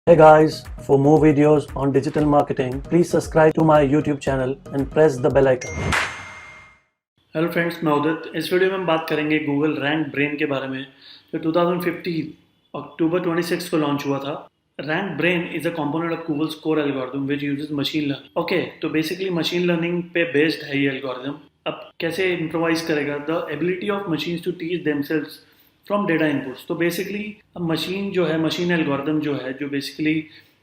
Hey guys, for more videos on digital marketing, please subscribe to my YouTube channel and press the bell icon. Hello friends, मैं उदित। इस video में हम बात करेंगे Google rank brain के बारे में, जो 2015 अक्टूबर 26 को लॉन्च हुआ था। Rank brain is a component of Google's core algorithm which uses machine learning. Okay, तो बेसिकली मशीन लर्निंग पे बेस्ड है ये एल्गोरिथम। अब कैसे इम्प्रोवाइज करेगा? The ability of machines to teach themselves from data inputs. तो बेसिकली अब machine जो है, मशीन एल्गोरिथम जो है, जो बेसिकली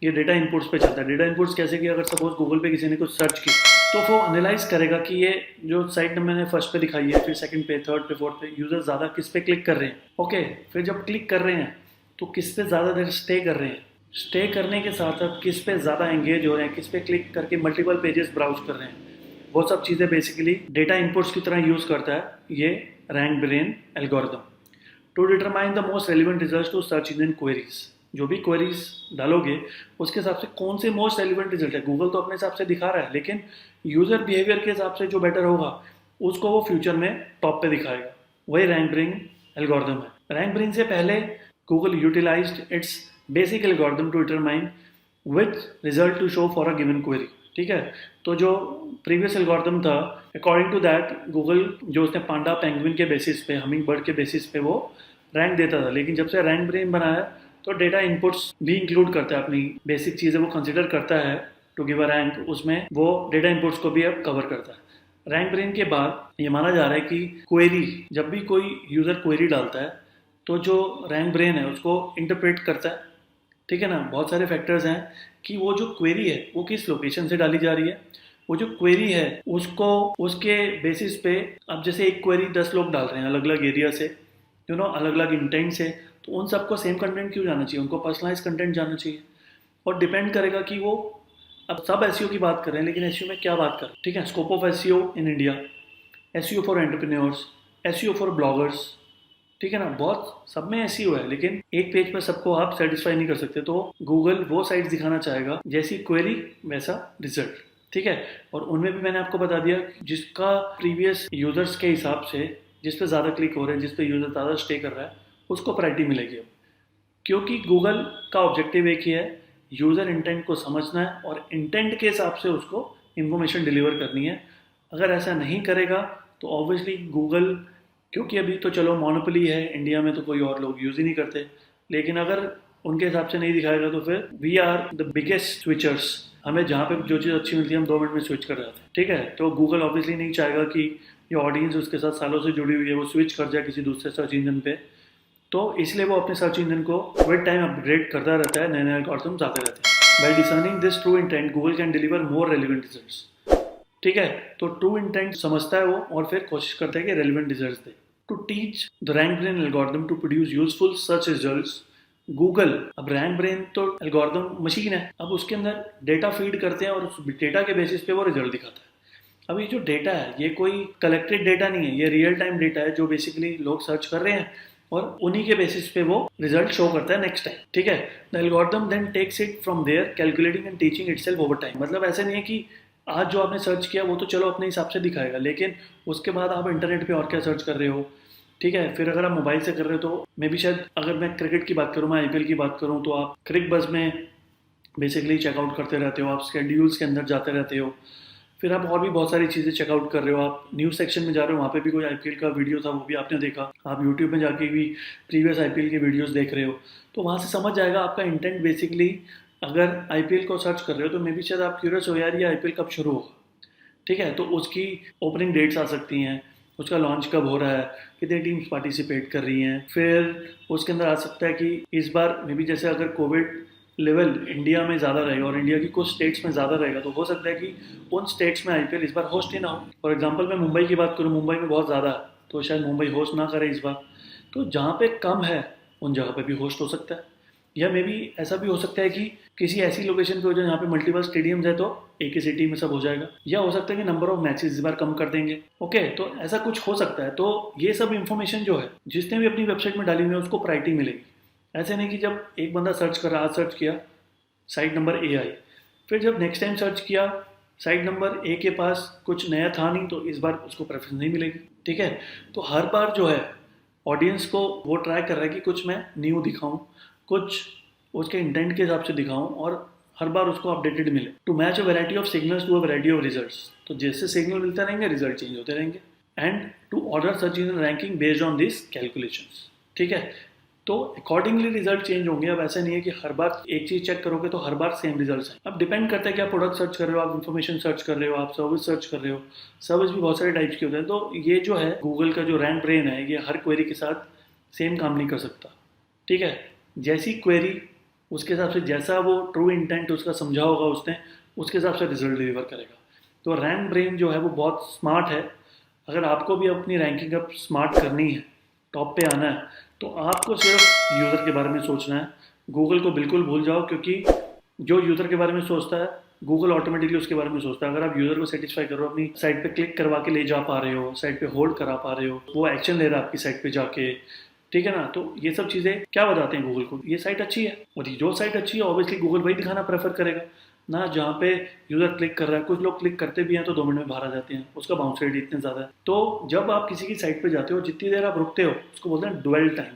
ये डेटा इनपुट्स पे चलता है। डेटा इनपुट्स कैसे कि अगर सपोज गूगल पे किसी ने कुछ सर्च की तो वो एनालाइज करेगा कि ये जो साइट मैंने फर्स्ट पे दिखाई है, फिर सेकंड पे, थर्ड पे, फोर्थ पे यूजर ज़्यादा किस पे क्लिक कर रहे हैं। ओके, फिर जब क्लिक कर रहे हैं तो किस पे ज़्यादा देर स्टे कर रहे हैं, स्टे करने के साथ साथ किस पे ज़्यादा एंगेज हो रहे हैं, किस पे क्लिक करके मल्टीपल पेजेस ब्राउज कर रहे हैं। वो सब चीज़ें बेसिकली डेटा इनपुट्स की तरह यूज़ करता है ये rank brain algorithm to determine the most relevant result to search engine queries. जो भी क्वेरीज डालोगे उसके हिसाब से कौन से मोस्ट रेलिवेंट रिजल्ट है। गूगल तो अपने हिसाब से दिखा रहा है, लेकिन यूजर बिहेवियर के हिसाब से जो बेटर होगा उसको वो फ्यूचर में टॉप पे दिखाएगा। वही रैंक ब्रेन एल्गोरिथम है। रैंक ब्रेन से पहले Google utilized its basic algorithm to determine which result to show for a given query. ठीक है, तो जो प्रीवियस एल्गोरिथम था, अकॉर्डिंग टू दैट गूगल जो उसने पांडा पेंगुइन के बेसिस पे, हमिंग बर्ड के बेसिस पे वो रैंक देता था। लेकिन जब से रैंक ब्रेन बनाया तो डेटा इनपुट्स भी इंक्लूड करता है, अपनी बेसिक चीज़ें वो कंसिडर करता है टू गिव अ रैंक। उसमें वो डेटा इनपुट्स को भी अब कवर करता है। रैंक ब्रेन के बाद ये माना जा रहा है कि क्वेरी, जब भी कोई यूज़र क्वेरी डालता है तो जो रैंक ब्रेन है उसको इंटरप्रेट करता है। ठीक है ना, बहुत सारे फैक्टर्स हैं कि वो जो क्वेरी है वो किस लोकेशन से डाली जा रही है। वो जो क्वेरी है उसको उसके बेसिस पे, अब जैसे एक क्वेरी 10 लोग डाल रहे हैं अलग अलग एरिया से, अलग अलग इंटेंट से, तो उन सबको सेम कंटेंट क्यों जाना चाहिए? उनको पर्सनलाइज कंटेंट जाना चाहिए। और डिपेंड करेगा कि वो, अब सब एसईओ की बात कर रहे हैं, लेकिन एसईओ में क्या बात कर, ठीक है, scope of SEO in India, SEO for entrepreneurs, SEO for bloggers. ठीक है ना, बहुत सब में एसईओ है, लेकिन एक पेज पर सबको आप सेटिस्फाई नहीं कर सकते। तो गूगल वो साइट्स दिखाना चाहेगा जैसी क्वेरी वैसा रिजल्ट। ठीक है, और उनमें भी मैंने आपको बता दिया जिसका प्रीवियस यूजर्स के हिसाब से, जिस पे ज़्यादा क्लिक हो रहे हैं, जिस पे यूजर ज़्यादा स्टे कर रहा है, उसको प्रायोरिटी मिलेगी अब। क्योंकि गूगल का ऑब्जेक्टिव एक ही है, यूज़र इंटेंट को समझना है और इंटेंट के हिसाब से उसको इंफॉर्मेशन डिलीवर करनी है। अगर ऐसा नहीं करेगा तो ऑब्वियसली गूगल, क्योंकि अभी तो चलो मोनोपोली है इंडिया में, तो कोई और लोग यूज़ ही नहीं करते, लेकिन अगर उनके हिसाब से नहीं दिखाएगा तो फिर we are the biggest switchers. हमें जहाँ पे जो चीज़ अच्छी मिलती है हम 2 मिनट में स्विच कर जाते हैं। ठीक है, तो गूगल ऑब्वियसली नहीं चाहेगा कि ये ऑडियंस उसके साथ सालों से जुड़ी हुई है वो स्विच कर जाए किसी दूसरे सर्च इंजन पे। तो इसलिए वो अपने सर्च इंजन को विद टाइम अपग्रेड करता रहता है, नए नए एल्गोरिथम्स आते रहते हैं। By discerning this true intent Google can deliver more relevant results. ठीक है, तो ट्रू इंटेंट समझता है वो और फिर कोशिश करता है कि रेलिवेंट रिजल्ट्स दे। To teach the rank brain algorithm to produce useful search results, Google, अब रैंक ब्रेन तो एल्गोरिथम मशीन है, अब उसके अंदर डेटा फीड करते हैं और उस डेटा के बेसिस पे वो रिजल्ट दिखाता है। अब ये जो डेटा है ये कोई कलेक्टेड डेटा नहीं है, ये रियल टाइम डेटा है जो बेसिकली लोग सर्च कर रहे हैं और उन्हीं के बेसिस पे वो रिजल्ट शो करता है नेक्स्ट टाइम। ठीक है, the algorithm then takes it from there calculating and teaching itself over time. मतलब ऐसे नहीं है कि आज जो आपने सर्च किया वो तो चलो अपने हिसाब से दिखाएगा, लेकिन उसके बाद आप इंटरनेट पे और क्या सर्च कर रहे हो। ठीक है, फिर अगर आप मोबाइल से कर रहे हो तो मे भी शायद, अगर मैं क्रिकेट की बात करूँ, मैं आईपीएल की बात करूँ, तो आप क्रिक बज़ में बेसिकली चेकआउट करते रहते हो, आप स्केड्यूल्स के अंदर जाते रहते हो, फिर आप और भी बहुत सारी चीज़ें चेकआउट कर रहे हो, आप न्यूज़ सेक्शन में जा रहे हो, वहाँ पे भी कोई आईपीएल का वीडियो था वो भी आपने देखा, आप यूट्यूब में जाके भी प्रीवियस आईपीएल के वीडियोस देख रहे हो, तो वहाँ से समझ जाएगा आपका इंटेंट। बेसिकली अगर आईपीएल को सर्च कर रहे हो तो मे बी शायद आप क्यूरियस हो, यार ये आईपीएल कब शुरू होगा। ठीक है, तो उसकी ओपनिंग डेट्स आ सकती हैं, उसका लॉन्च कब हो रहा है, कितनी टीम्स पार्टिसिपेट कर रही हैं। फिर उसके अंदर आ सकता है कि इस बार मे बी जैसे अगर कोविड लेवल इंडिया में ज़्यादा रहेगा और इंडिया की कुछ स्टेट्स में ज़्यादा रहेगा, तो हो सकता है कि उन स्टेट्स में आईपीएल इस बार होस्ट ही ना हो। फॉर एग्जांपल मैं मुंबई की बात करूँ, मुंबई में बहुत ज़्यादा है तो शायद मुंबई होस्ट ना करे इस बार। तो जहाँ पे कम है उन जगह पे भी होस्ट हो सकता है, या मे बी ऐसा भी हो सकता है कि किसी ऐसी लोकेशन पे हो जाए जहाँ पे मल्टीपल स्टेडियम्स है तो एक ही सिटी में सब हो जाएगा, या हो सकता है कि नंबर ऑफ मैचेस इस बार कम कर देंगे। ओके, तो ऐसा कुछ हो सकता है। तो ये सब इन्फॉर्मेशन जो है जिसने भी अपनी वेबसाइट में डाली हुई है उसको प्रायोरिटी मिलेगी। ऐसे नहीं कि जब एक बंदा सर्च कर रहा, आज सर्च किया, साइट नंबर ए आई, फिर जब नेक्स्ट टाइम सर्च किया साइट नंबर ए के पास कुछ नया था नहीं, तो इस बार उसको प्रेफरेंस नहीं मिलेगी। ठीक है, तो हर बार जो है ऑडियंस को वो ट्राई कर रहा है कि कुछ मैं न्यू दिखाऊं, कुछ उसके इंटेंट के हिसाब से दिखाऊं और हर बार उसको अपडेटेड मिले, to match a variety of signals to a variety of results. तो जैसे सिग्नल मिलते रहेंगे रिजल्ट चेंज होते रहेंगे। And to order search engine ranking based on this calculations. ठीक है, तो अकॉर्डिंगली रिजल्ट चेंज होंगे। अब ऐसा नहीं है कि हर बार एक चीज चेक करोगे तो हर बार सेम रिजल्ट्स हैं। अब डिपेंड करता है कि आप प्रोडक्ट सर्च कर रहे हो, आप इन्फॉर्मेशन सर्च कर रहे हो, आप सर्विस सर्च कर रहे हो। सर्विस भी बहुत सारे टाइप्स के होते हैं। तो ये जो है गूगल का जो रैंक ब्रेन है, ये हर क्वेरी के साथ सेम काम नहीं कर सकता। ठीक है, जैसी क्वेरी उसके हिसाब से, जैसा वो ट्रू इंटेंट उसका समझा होगा उसने, उसके हिसाब से रिजल्ट डिलीवर करेगा। तो रैंक ब्रेन जो है वो बहुत स्मार्ट है। अगर आपको भी अपनी रैंकिंग अप स्मार्ट करनी है, टॉप पे आना है, तो आपको सिर्फ यूज़र के बारे में सोचना है। गूगल को बिल्कुल भूल जाओ, क्योंकि जो यूज़र के बारे में सोचता है गूगल ऑटोमेटिकली उसके बारे में सोचता है। अगर आप यूज़र को सेटिस्फाई करो, अपनी साइट पे क्लिक करवा के ले जा पा रहे हो, साइट पे होल्ड करा पा रहे हो, वो एक्शन ले रहा है आपकी साइट पे जाके, ठीक है ना, तो ये सब चीज़ें क्या बताते हैं गूगल को, ये साइट अच्छी है। और जो साइट अच्छी है ऑब्वियसली गूगल वही दिखाना प्रेफर करेगा ना, जहाँ पे यूज़र क्लिक कर रहा है। कुछ लोग क्लिक करते भी हैं तो 2 मिनट में बाहर आ जाते हैं, उसका बाउंस रेट इतने ज़्यादा है। तो जब आप किसी की साइट पे जाते हो, जितनी देर आप रुकते हो उसको बोलते हैं dwell time,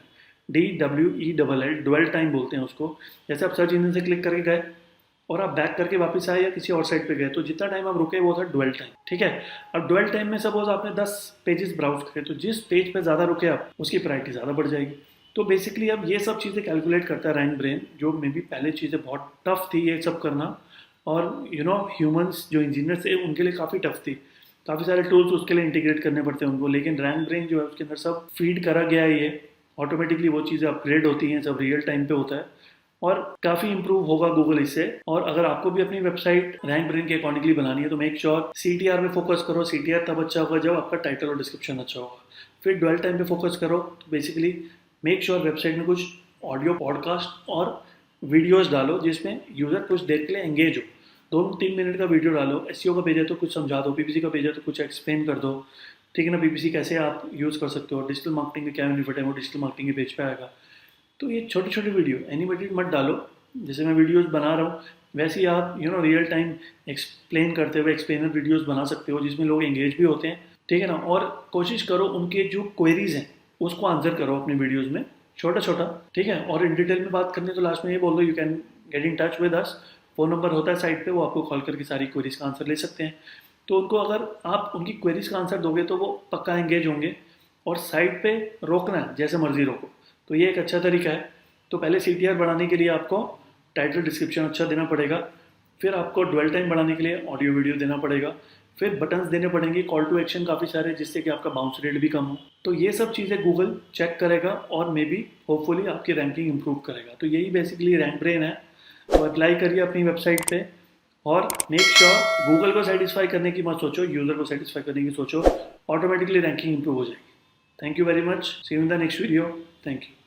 DWELL, dwell time बोलते हैं उसको। जैसे आप सर्च इंजन से क्लिक करके गए और आप बैक करके वापस आए या किसी और साइट पे गए, तो जितना टाइम आप रुके वो था ड्वेल टाइम। ठीक है, अब ड्वेल टाइम में सपोज आपने 10 पेजेस ब्राउज करे, तो जिस पेज पे ज़्यादा रुके आप, उसकी प्रायोरिटी ज़्यादा बढ़ जाएगी। तो बेसिकली अब ये सब चीज़ें कैलकुलेट करता है रैंक ब्रेन, जो मे बी पहले चीज़ें बहुत टफ थी ये सब करना। और ह्यूमंस जो इंजीनियर थे उनके लिए काफ़ी टफ थी, काफ़ी सारे टूल्स उसके लिए इंटीग्रेट करने पड़ते हैं उनको। लेकिन रैंक ब्रेन जो है उसके अंदर सब फीड करा गया है, ये ऑटोमेटिकली वो चीज़ें अपग्रेड होती हैं, सब रियल टाइम पे होता है और काफ़ी इंप्रूव होगा गूगल इससे। और अगर आपको भी अपनी वेबसाइट रैंक ब्रेन के अकॉर्डिंगली बनानी है तो मेक श्योर CTR पे फोकस करो। CTR तब अच्छा होगा जब आपका टाइटल और डिस्क्रिप्शन अच्छा होगा। फिर ड्वेल टाइम पे फोकस करो, तो बेसिकली मेक श्योर वेबसाइट में कुछ ऑडियो पॉडकास्ट और वीडियोज़ डालो जिसमें यूज़र कुछ देर के लिए एंगेज हो। 2-3 मिनट का वीडियो डालो। SEO का पेज है तो कुछ समझा दो, PPC का पेज है तो कुछ एक्सप्लेन कर दो, ठीक है ना, PPC कैसे आप यूज़ कर सकते हो, डिजिटल मार्केटिंग में क्या बेनिफिट है वो डिजिटल मार्केटिंग के पेज पे आएगा। तो ये छोटे छोटे वीडियो एनिमेटेड मत डालो, जैसे मैं वीडियोस बना रहा हूँ वैसे ही आप रियल टाइम एक्सप्लेन करते हुए एक्सप्लेनर वीडियोस बना सकते हो जिसमें लोग एंगेज भी होते हैं, ठीक है ना। और कोशिश करो उनके जो क्वेरीज हैं उसको आंसर करो अपनी वीडियोज़ में, छोटा छोटा, ठीक है। और इन डिटेल में बात करनी तो लास्ट में ये बोल दो, you can get in touch with us. Phone number होता है साइट पे, वो आपको कॉल करके सारी क्वेरीज का आंसर ले सकते हैं। तो उनको अगर आप उनकी क्वेरीज का आंसर दोगे तो वो पक्का एंगेज होंगे। और साइट पे रोकना है जैसे मर्जी रोको, तो ये एक अच्छा तरीका है। तो पहले CTR बढ़ाने के लिए आपको टाइटल डिस्क्रिप्शन अच्छा देना पड़ेगा, फिर आपको ड्वेल टाइम बढ़ाने के लिए ऑडियो वीडियो देना पड़ेगा, फिर बटन्स देने पड़ेंगे, कॉल टू एक्शन काफ़ी सारे, जिससे कि आपका बाउंस रेट भी कम हो। तो ये सब चीज़ें गूगल चेक करेगा और मे बी होपफुली आपकी रैंकिंग इंप्रूव करेगा। तो यही बेसिकली रैंक ब्रेन है। तो अप्लाई करिए अपनी वेबसाइट पे और मेक श्योर गूगल को सेटिस्फाई करने की मत सोचो, यूज़र को सेटिस्फाई करने की सोचो, ऑटोमेटिकली रैंकिंग इंप्रूव हो जाएगी। Thank you very much, see you in the next video. Thank you.